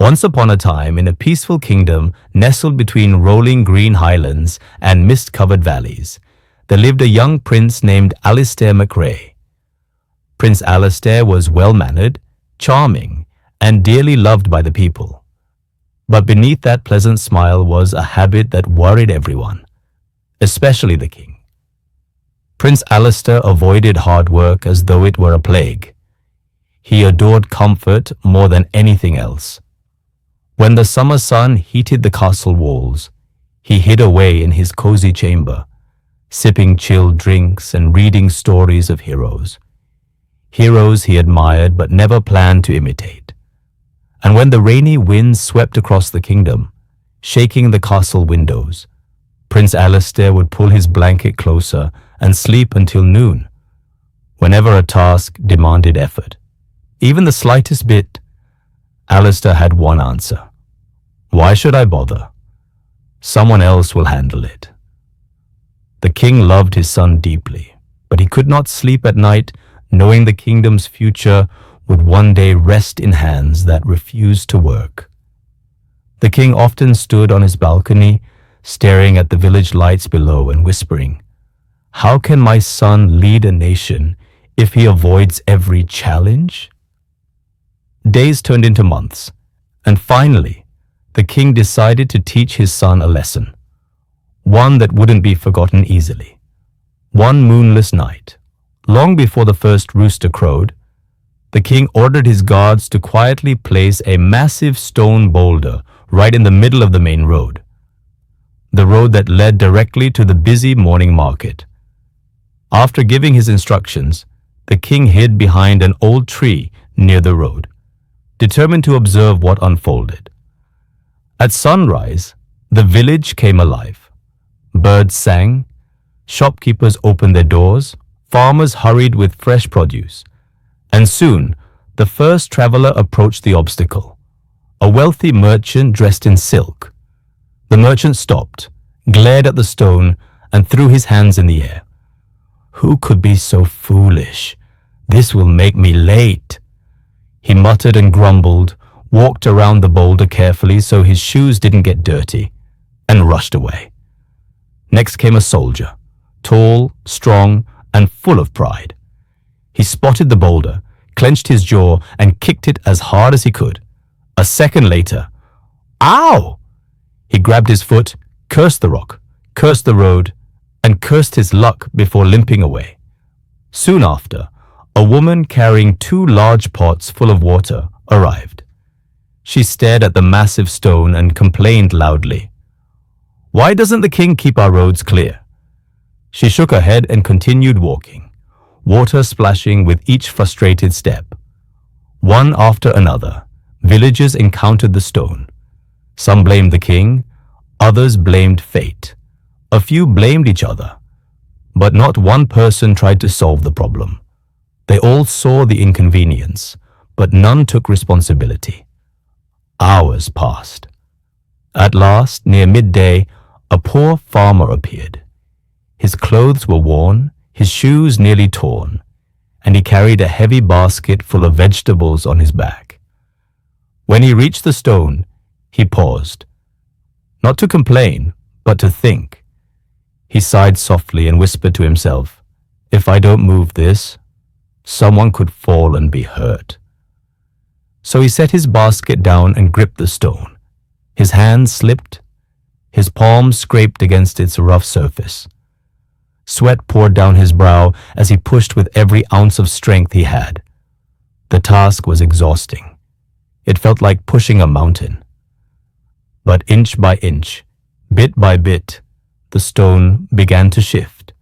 Once upon a time, in a peaceful kingdom nestled between rolling green highlands and mist-covered valleys, there lived a young prince named Alistair MacRae. Prince Alistair was well-mannered, charming, and dearly loved by the people. But beneath that pleasant smile was a habit that worried everyone, especially the king. Prince Alistair avoided hard work as though it were a plague. He adored comfort more than anything else. When the summer sun heated the castle walls, he hid away in his cozy chamber, sipping chilled drinks and reading stories of heroes. Heroes he admired but never planned to imitate. And when the rainy winds swept across the kingdom, shaking the castle windows, Prince Alistair would pull his blanket closer and sleep until noon. Whenever a task demanded effort, even the slightest bit, Alistair had one answer. Why should I bother? Someone else will handle it. The king loved his son deeply, but he could not sleep at night knowing the kingdom's future would one day rest in hands that refused to work. The king often stood on his balcony, staring at the village lights below and whispering, "How can my son lead a nation if he avoids every challenge?" Days turned into months, and finally, the king decided to teach his son a lesson, one that wouldn't be forgotten easily. One moonless night, long before the first rooster crowed, the king ordered his guards to quietly place a massive stone boulder right in the middle of the main road, the road that led directly to the busy morning market. After giving his instructions, the king hid behind an old tree near the road, determined to observe what unfolded. At sunrise, the village came alive. Birds sang, shopkeepers opened their doors, farmers hurried with fresh produce, and soon the first traveler approached the obstacle, a wealthy merchant dressed in silk. The merchant stopped, glared at the stone, and threw his hands in the air. "Who could be so foolish? This will make me late." He muttered and grumbled, walked around the boulder carefully so his shoes didn't get dirty, and rushed away. Next came a soldier, tall, strong, and full of pride. He spotted the boulder, clenched his jaw, and kicked it as hard as he could. A second later, "Ow!" He grabbed his foot, cursed the rock, cursed the road, and cursed his luck before limping away. Soon after, a woman carrying 2 large pots full of water arrived. She stared at the massive stone and complained loudly. "Why doesn't the king keep our roads clear?" She shook her head and continued walking, water splashing with each frustrated step. One after another, villagers encountered the stone. Some blamed the king, others blamed fate. A few blamed each other, but not one person tried to solve the problem. They all saw the inconvenience, but none took responsibility. Hours passed. At last, near midday, a poor farmer appeared. His clothes were worn, his shoes nearly torn, and he carried a heavy basket full of vegetables on his back. When he reached the stone, he paused, not to complain, but to think. He sighed softly and whispered to himself, "If I don't move this, someone could fall and be hurt." So he set his basket down and gripped the stone. His hand slipped, his palms scraped against its rough surface. Sweat poured down his brow as he pushed with every ounce of strength he had. The task was exhausting. It felt like pushing a mountain. But inch by inch, bit by bit, the stone began to shift.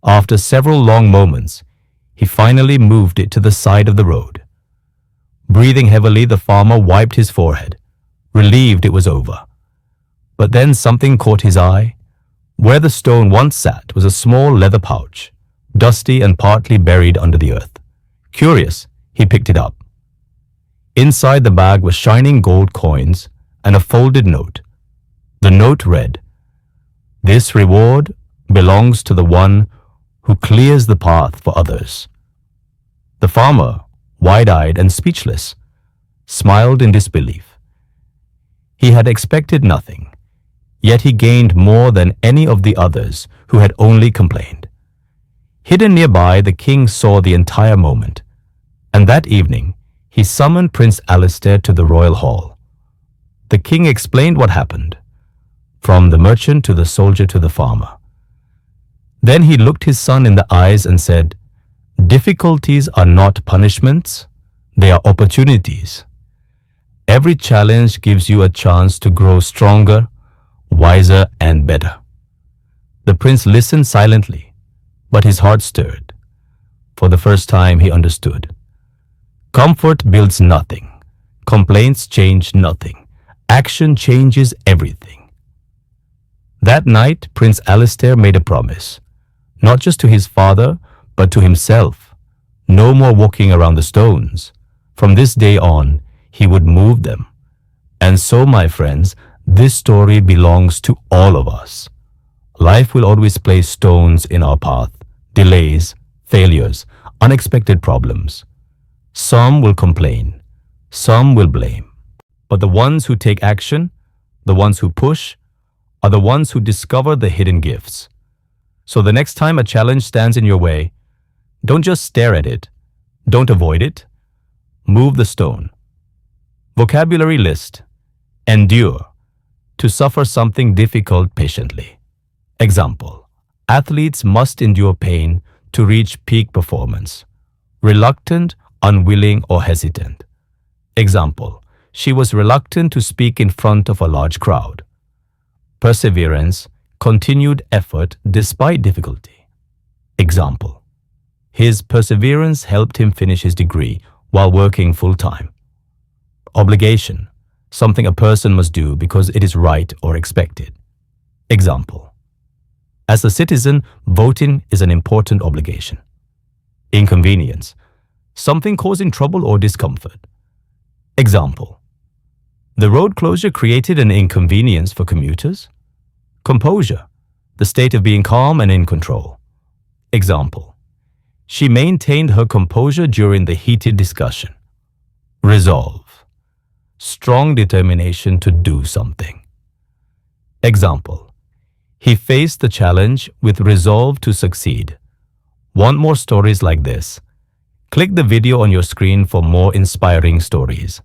After several long moments, he finally moved it to the side of the road. Breathing heavily, the farmer wiped his forehead, relieved it was over. But then something caught his eye. Where the stone once sat was a small leather pouch, dusty and partly buried under the earth. Curious, he picked it up. Inside the bag were shining gold coins and a folded note. The note read, "This reward belongs to the one who clears the path for others." The farmer, wide-eyed and speechless, smiled in disbelief. He had expected nothing, yet he gained more than any of the others who had only complained. Hidden nearby, the king saw the entire moment, and that evening he summoned Prince Alistair to the royal hall. The king explained what happened, from the merchant to the soldier to the farmer. Then he looked his son in the eyes and said, "Difficulties are not punishments, they are opportunities. Every challenge gives you a chance to grow stronger, wiser, and better." The prince listened silently, but his heart stirred. For the first time, he understood. Comfort builds nothing. Complaints change nothing. Action changes everything. That night, Prince Alistair made a promise, not just to his father, but to himself. No more walking around the stones. From this day on, he would move them. And so, my friends, this story belongs to all of us. Life will always place stones in our path, delays, failures, unexpected problems. Some will complain, some will blame. But the ones who take action, the ones who push, are the ones who discover the hidden gifts. So the next time a challenge stands in your way, don't just stare at it. Don't avoid it. Move the stone. Vocabulary list. Endure. To suffer something difficult patiently. Example. Athletes must endure pain to reach peak performance. Reluctant, unwilling, or hesitant. Example. She was reluctant to speak in front of a large crowd. Perseverance, continued effort despite difficulty. Example. His perseverance helped him finish his degree while working full-time. Obligation, something a person must do because it is right or expected. Example. As a citizen, voting is an important obligation. Inconvenience, something causing trouble or discomfort. Example. The road closure created an inconvenience for commuters. Composure, the state of being calm and in control. Example. She maintained her composure during the heated discussion. Resolve, strong determination to do something. Example. He faced the challenge with resolve to succeed. Want more stories like this? Click the video on your screen for more inspiring stories.